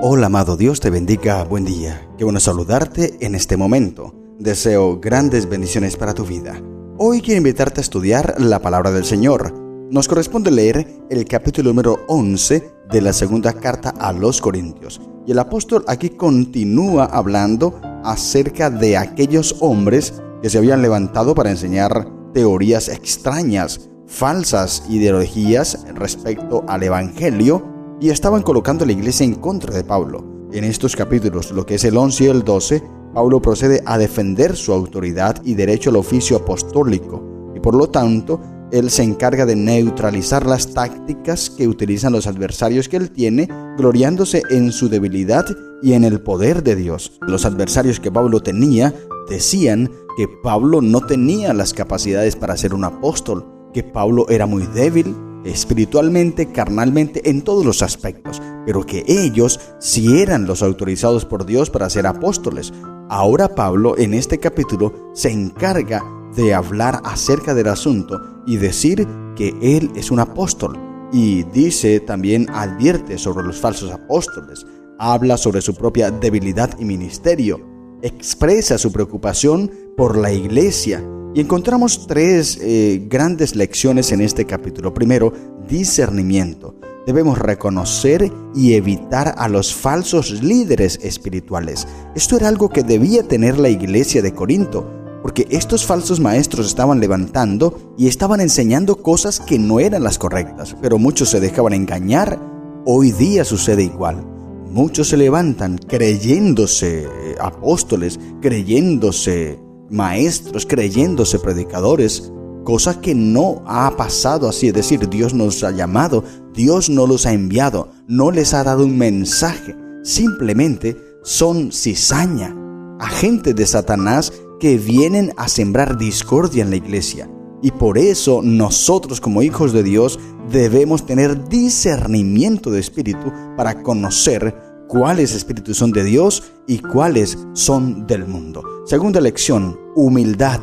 Hola amado, Dios te bendiga, buen día. Qué bueno saludarte en este momento. Deseo grandes bendiciones para tu vida. Hoy quiero invitarte a estudiar la palabra del Señor. Nos corresponde leer el capítulo número 11 de la segunda carta a los Corintios. Y el apóstol aquí continúa hablando acerca de aquellos hombres que se habían levantado para enseñar teorías extrañas, falsas ideologías respecto al Evangelio, y estaban colocando a la iglesia en contra de Pablo. En estos capítulos, lo que es el 11 y el 12, Pablo procede a defender su autoridad y derecho al oficio apostólico, y por lo tanto, él se encarga de neutralizar las tácticas que utilizan los adversarios que él tiene, gloriándose en su debilidad y en el poder de Dios. Los adversarios que Pablo tenía decían que Pablo no tenía las capacidades para ser un apóstol, que Pablo era muy débil, espiritualmente, carnalmente, en todos los aspectos, pero que ellos sí eran los autorizados por Dios para ser apóstoles. Ahora Pablo en este capítulo se encarga de hablar acerca del asunto y decir que él es un apóstol, y dice también, advierte sobre los falsos apóstoles, habla sobre su propia debilidad y ministerio, expresa su preocupación por la iglesia. Y encontramos tres grandes lecciones en este capítulo. Primero, discernimiento. Debemos reconocer y evitar a los falsos líderes espirituales. Esto era algo que debía tener la iglesia de Corinto, porque estos falsos maestros estaban levantando y estaban enseñando cosas que no eran las correctas, pero muchos se dejaban engañar. Hoy día sucede igual. Muchos se levantan creyéndose apóstoles, creyéndose maestros, creyéndose predicadores, cosa que no ha pasado así. Es decir, Dios no los ha llamado, Dios no los ha enviado, no les ha dado un mensaje. Simplemente son cizaña, agentes de Satanás que vienen a sembrar discordia en la iglesia. Y por eso nosotros como hijos de Dios debemos tener discernimiento de espíritu para conocer cuáles espíritus son de Dios y cuáles son del mundo. Segunda lección, humildad.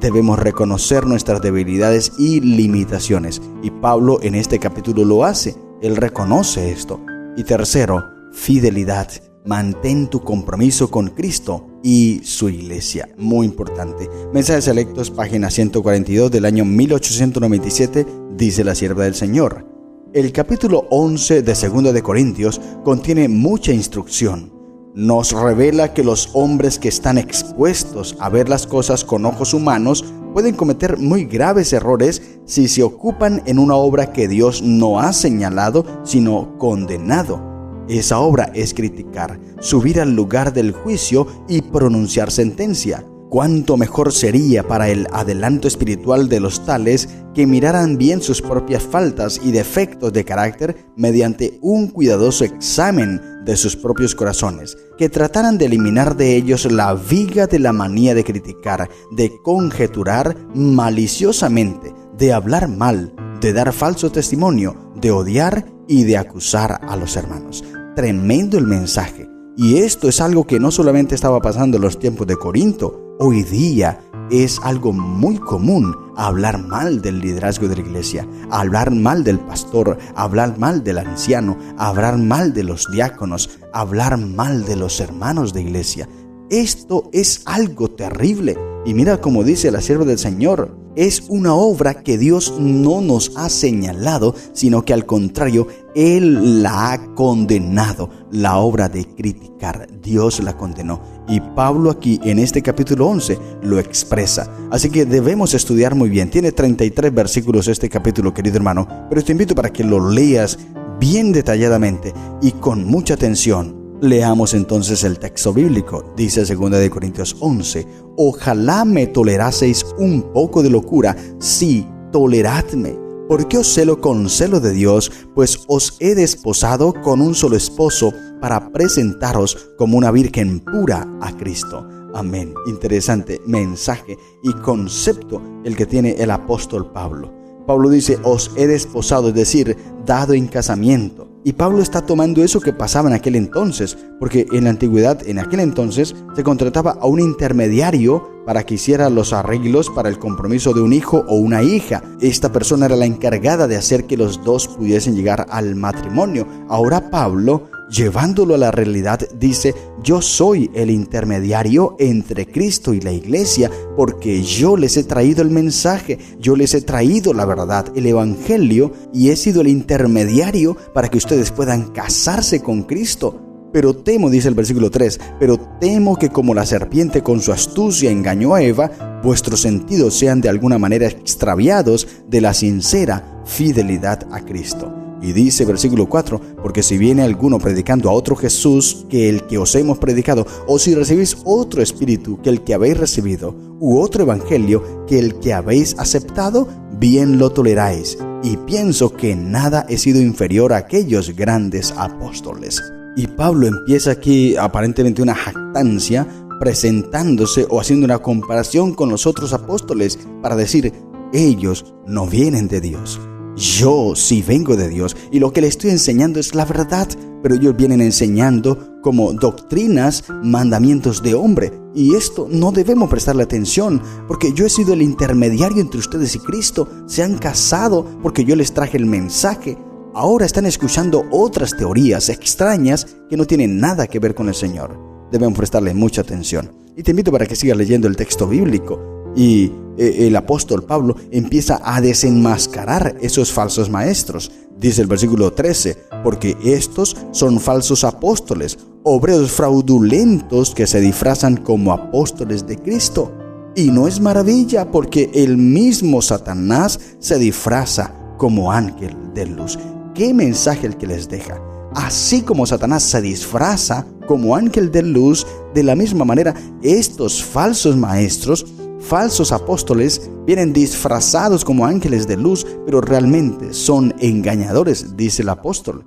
Debemos reconocer nuestras debilidades y limitaciones. Y Pablo en este capítulo lo hace. Él reconoce esto. Y tercero, fidelidad. Mantén tu compromiso con Cristo y su iglesia. Muy importante. Mensajes selectos, página 142 del año 1897, dice la sierva del Señor. El capítulo 11 de 2 de Corintios contiene mucha instrucción. Nos revela que los hombres que están expuestos a ver las cosas con ojos humanos pueden cometer muy graves errores si se ocupan en una obra que Dios no ha señalado, sino condenado. Esa obra es criticar, subir al lugar del juicio y pronunciar sentencia. Cuánto mejor sería para el adelanto espiritual de los tales que miraran bien sus propias faltas y defectos de carácter mediante un cuidadoso examen de sus propios corazones, que trataran de eliminar de ellos la viga de la manía de criticar, de conjeturar maliciosamente, de hablar mal, de dar falso testimonio, de odiar y de acusar a los hermanos. Tremendo el mensaje. Y esto es algo que no solamente estaba pasando en los tiempos de Corinto. Hoy día es algo muy común hablar mal del liderazgo de la iglesia, hablar mal del pastor, hablar mal del anciano, hablar mal de los diáconos, hablar mal de los hermanos de iglesia. Esto es algo terrible. Y mira como dice la sierva del Señor, es una obra que Dios no nos ha señalado, sino que al contrario, Él la ha condenado. La obra de criticar, Dios la condenó. Y Pablo aquí en este capítulo 11 lo expresa. Así que debemos estudiar muy bien. Tiene 33 versículos este capítulo, querido hermano, pero te invito para que lo leas bien detalladamente y con mucha atención. Leamos entonces el texto bíblico. Dice 2 de Corintios 11, ojalá me toleraseis un poco de locura, sí, toleradme, porque os celo con celo de Dios, pues os he desposado con un solo esposo para presentaros como una virgen pura a Cristo. Amén. Interesante mensaje y concepto el que tiene el apóstol Pablo. Pablo dice, os he desposado, es decir, dado en casamiento. Y Pablo está tomando eso que pasaba en aquel entonces, porque en la antigüedad, en aquel entonces, se contrataba a un intermediario para que hiciera los arreglos para el compromiso de un hijo o una hija. Esta persona era la encargada de hacer que los dos pudiesen llegar al matrimonio. Ahora Pablo llevándolo a la realidad, dice: yo soy el intermediario entre Cristo y la iglesia, porque yo les he traído el mensaje, yo les he traído la verdad, el evangelio, y he sido el intermediario para que ustedes puedan casarse con Cristo. Pero temo, dice el versículo 3, pero temo que como la serpiente con su astucia engañó a Eva, vuestros sentidos sean de alguna manera extraviados de la sincera fidelidad a Cristo. Y dice versículo 4, porque si viene alguno predicando a otro Jesús que el que os hemos predicado, o si recibís otro espíritu que el que habéis recibido, u otro evangelio que el que habéis aceptado, bien lo toleráis. Y pienso que nada he sido inferior a aquellos grandes apóstoles. Y Pablo empieza aquí aparentemente una jactancia, presentándose o haciendo una comparación con los otros apóstoles para decir: ellos no vienen de Dios. Yo sí vengo de Dios y lo que les estoy enseñando es la verdad, pero ellos vienen enseñando como doctrinas, mandamientos de hombre. Y esto no debemos prestarle atención, porque yo he sido el intermediario entre ustedes y Cristo. Se han casado porque yo les traje el mensaje. Ahora están escuchando otras teorías extrañas que no tienen nada que ver con el Señor. Debemos prestarle mucha atención. Y te invito para que sigas leyendo el texto bíblico. Y el apóstol Pablo empieza a desenmascarar esos falsos maestros. Dice el versículo 13, porque estos son falsos apóstoles, obreros fraudulentos que se disfrazan como apóstoles de Cristo. Y no es maravilla, porque el mismo Satanás se disfraza como ángel de luz. ¿Qué mensaje el que les deja? Así como Satanás se disfraza como ángel de luz, de la misma manera estos falsos maestros, falsos apóstoles, vienen disfrazados como ángeles de luz, pero realmente son engañadores, dice el apóstol.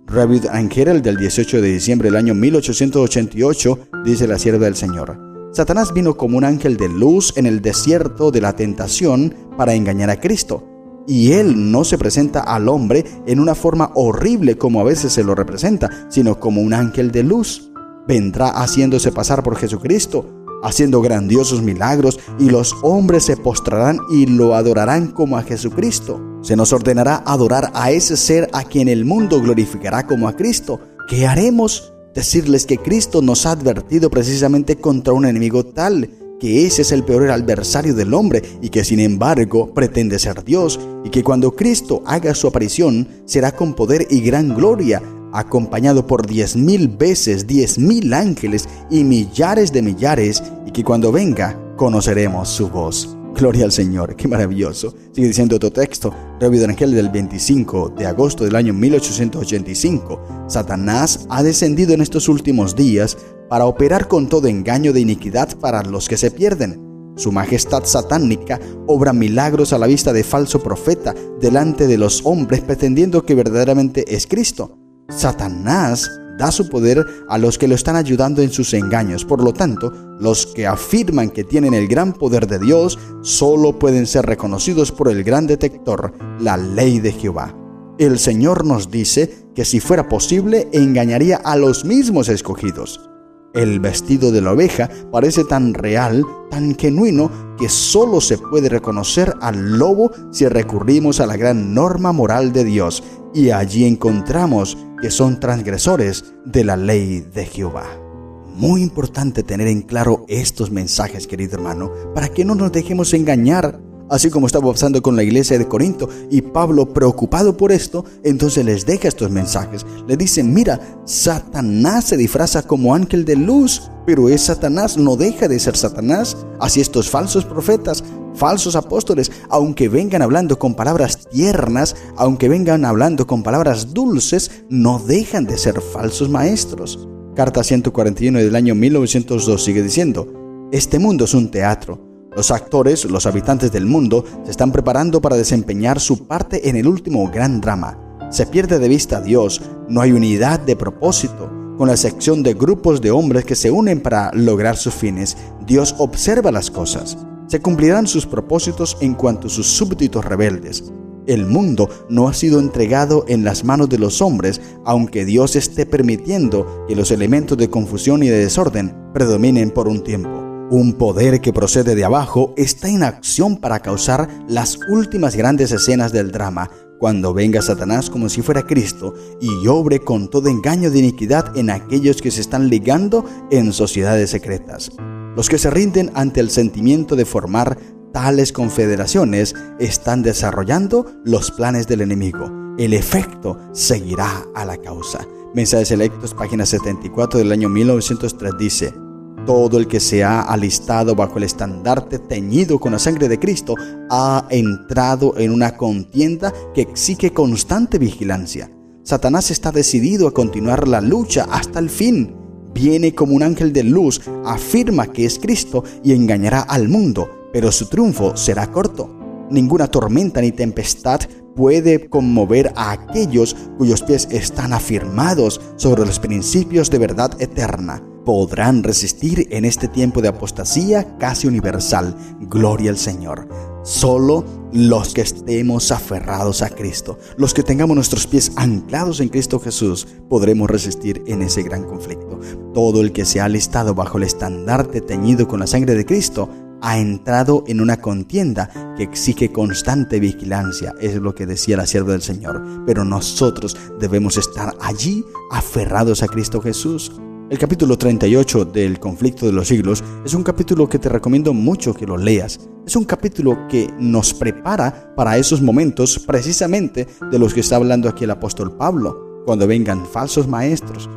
Ravid Angel, del 18 de diciembre del año 1888, dice la sierva del Señor: Satanás vino como un ángel de luz en el desierto de la tentación para engañar a Cristo. Y él no se presenta al hombre en una forma horrible como a veces se lo representa, sino como un ángel de luz. Vendrá haciéndose pasar por Jesucristo, haciendo grandiosos milagros, y los hombres se postrarán y lo adorarán como a Jesucristo. Se nos ordenará adorar a ese ser a quien el mundo glorificará como a Cristo. ¿Qué haremos? Decirles que Cristo nos ha advertido precisamente contra un enemigo tal, que ese es el peor adversario del hombre y que sin embargo pretende ser Dios, y que cuando Cristo haga su aparición será con poder y gran gloria, acompañado por 10,000 veces 10,000 ángeles y millares de millares, y que cuando venga conoceremos su voz. Gloria al Señor, qué maravilloso. Sigue diciendo otro texto, Ravid Angel, del 25 de agosto del año 1885. Satanás ha descendido en estos últimos días para operar con todo engaño de iniquidad para los que se pierden. Su majestad satánica obra milagros a la vista de falso profeta delante de los hombres, pretendiendo que verdaderamente es Cristo. Satanás da su poder a los que lo están ayudando en sus engaños. Por lo tanto, los que afirman que tienen el gran poder de Dios solo pueden ser reconocidos por el gran detector, la ley de Jehová. El Señor nos dice que si fuera posible, engañaría a los mismos escogidos. El vestido de la oveja parece tan real, tan genuino, que solo se puede reconocer al lobo si recurrimos a la gran norma moral de Dios, y allí encontramos que son transgresores de la ley de Jehová. Muy importante tener en claro estos mensajes, querido hermano, para que no nos dejemos engañar. Así como estaba pasando con la iglesia de Corinto, y Pablo, preocupado por esto, entonces les deja estos mensajes. Le dice: mira, Satanás se disfraza como ángel de luz, pero es Satanás, no deja de ser Satanás. Así estos falsos profetas, falsos apóstoles, aunque vengan hablando con palabras tiernas, aunque vengan hablando con palabras dulces, no dejan de ser falsos maestros. Carta 141 del año 1902 sigue diciendo: este mundo es un teatro. Los actores, los habitantes del mundo, se están preparando para desempeñar su parte en el último gran drama. Se pierde de vista a Dios, no hay unidad de propósito. Con la excepción de grupos de hombres que se unen para lograr sus fines, Dios observa las cosas. Se cumplirán sus propósitos en cuanto a sus súbditos rebeldes. El mundo no ha sido entregado en las manos de los hombres, aunque Dios esté permitiendo que los elementos de confusión y de desorden predominen por un tiempo. Un poder que procede de abajo está en acción para causar las últimas grandes escenas del drama, cuando venga Satanás como si fuera Cristo y obre con todo engaño de iniquidad en aquellos que se están ligando en sociedades secretas. Los que se rinden ante el sentimiento de formar tales confederaciones están desarrollando los planes del enemigo. El efecto seguirá a la causa. Mensajes Selectos, página 74 del año 1903 dice: todo el que se ha alistado bajo el estandarte teñido con la sangre de Cristo ha entrado en una contienda que exige constante vigilancia. Satanás está decidido a continuar la lucha hasta el fin. Viene como un ángel de luz, afirma que es Cristo y engañará al mundo, pero su triunfo será corto. Ninguna tormenta ni tempestad puede conmover a aquellos cuyos pies están afirmados sobre los principios de verdad eterna. Podrán resistir en este tiempo de apostasía casi universal. Gloria al Señor. Solo los que estemos aferrados a Cristo, los que tengamos nuestros pies anclados en Cristo Jesús, podremos resistir en ese gran conflicto. Todo el que se ha alistado bajo el estandarte teñido con la sangre de Cristo ha entrado en una contienda que exige constante vigilancia. Es lo que decía la sierva del Señor. Pero nosotros debemos estar allí aferrados a Cristo Jesús. El capítulo 38 del Conflicto de los Siglos es un capítulo que te recomiendo mucho que lo leas. Es un capítulo que nos prepara para esos momentos precisamente de los que está hablando aquí el apóstol Pablo, cuando vengan falsos maestros.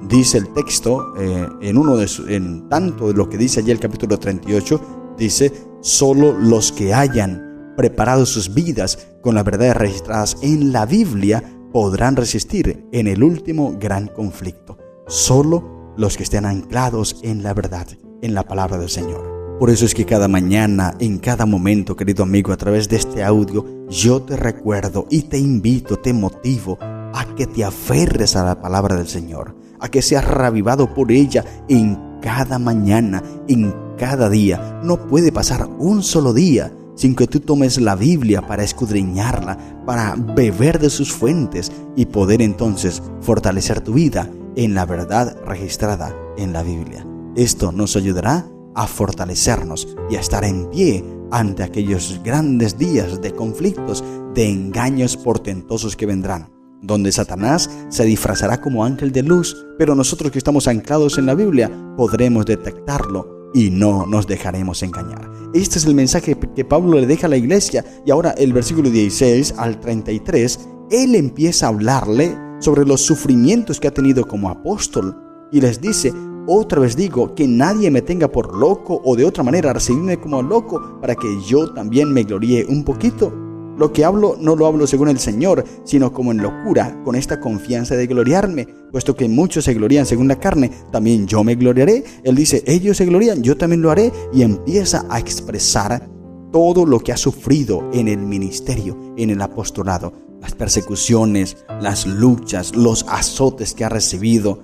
Dice el texto, en tanto de lo que dice allí el capítulo 38, dice: solo los que hayan preparado sus vidas con las verdades registradas en la Biblia podrán resistir en el último gran conflicto. Solo los que estén anclados en la verdad, en la palabra del Señor. Por eso es que cada mañana, en cada momento, querido amigo, a través de este audio, yo te recuerdo y te invito, te motivo a que te aferres a la palabra del Señor, a que seas revivado por ella en cada mañana, en cada día. No puede pasar un solo día sin que tú tomes la Biblia para escudriñarla, para beber de sus fuentes y poder entonces fortalecer tu vida en la verdad registrada en la Biblia. Esto nos ayudará a fortalecernos y a estar en pie ante aquellos grandes días de conflictos, de engaños portentosos que vendrán, donde Satanás se disfrazará como ángel de luz, pero nosotros que estamos anclados en la Biblia podremos detectarlo y no nos dejaremos engañar. Este es el mensaje que Pablo le deja a la iglesia, y ahora el versículo 16 al 33, él empieza a hablarle sobre los sufrimientos que ha tenido como apóstol y les dice: otra vez digo, que nadie me tenga por loco, o de otra manera recibirme como loco, para que yo también me gloríe un poquito. Lo que hablo no lo hablo según el Señor, sino como en locura, con esta confianza de gloriarme, puesto que muchos se glorían según la carne, también yo me gloriaré. Él dice: ellos se glorían, yo también lo haré, y empieza a expresar todo lo que ha sufrido en el ministerio, en el apostolado, las persecuciones, las luchas, los azotes que ha recibido,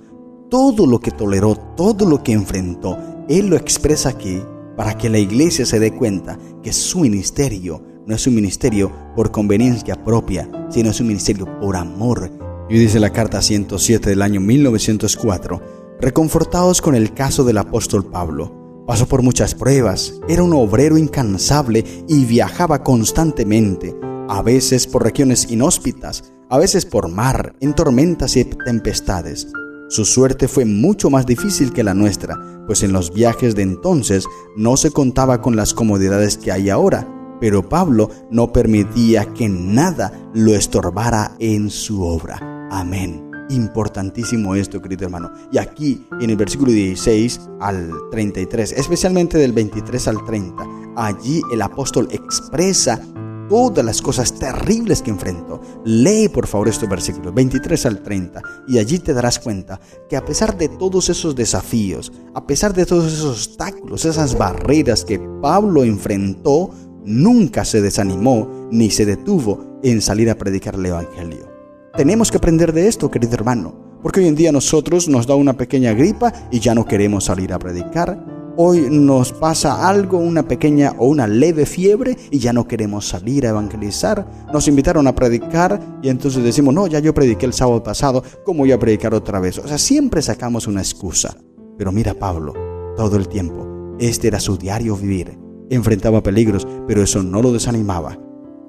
todo lo que toleró, todo lo que enfrentó. Él lo expresa aquí para que la iglesia se dé cuenta que su ministerio no es un ministerio por conveniencia propia, sino es un ministerio por amor. Y dice la carta 107 del año 1904: reconfortaos con el caso del apóstol Pablo. Pasó por muchas pruebas, era un obrero incansable y viajaba constantemente, a veces por regiones inhóspitas, a veces por mar, en tormentas y tempestades. Su suerte fue mucho más difícil que la nuestra, pues en los viajes de entonces no se contaba con las comodidades que hay ahora, pero Pablo no permitía que nada lo estorbara en su obra. Amén. Importantísimo esto, querido hermano. Y aquí en el versículo 16 al 33, especialmente del 23 al 30, allí el apóstol expresa todas las cosas terribles que enfrentó. Lee por favor estos versículos 23 al 30 y allí te darás cuenta que a pesar de todos esos desafíos, a pesar de todos esos obstáculos, esas barreras que Pablo enfrentó, nunca se desanimó ni se detuvo en salir a predicar el evangelio. Tenemos que aprender de esto, querido hermano, porque hoy en día nosotros nos da una pequeña gripa y ya no queremos salir a predicar. Hoy nos pasa algo, una pequeña o una leve fiebre y ya no queremos salir a evangelizar. Nos invitaron a predicar y entonces decimos: no, ya yo prediqué el sábado pasado, ¿cómo voy a predicar otra vez? O sea, siempre sacamos una excusa. Pero mira Pablo, todo el tiempo, este era su diario vivir. Enfrentaba peligros, pero eso no lo desanimaba.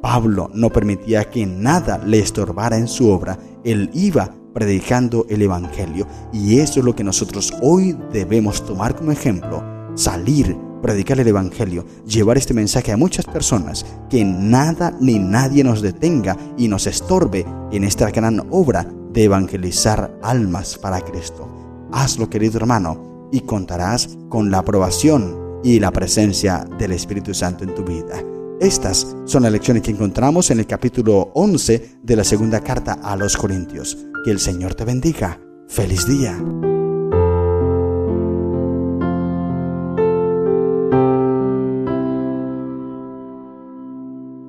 Pablo no permitía que nada le estorbara en su obra. Él iba predicando el Evangelio, y eso es lo que nosotros hoy debemos tomar como ejemplo: salir, predicar el Evangelio, llevar este mensaje a muchas personas, que nada ni nadie nos detenga y nos estorbe en esta gran obra de evangelizar almas para Cristo. Hazlo, querido hermano, y contarás con la aprobación y la presencia del Espíritu Santo en tu vida. Estas son las lecciones que encontramos en el capítulo 11 de la segunda carta a los Corintios. Que el Señor te bendiga. ¡Feliz día!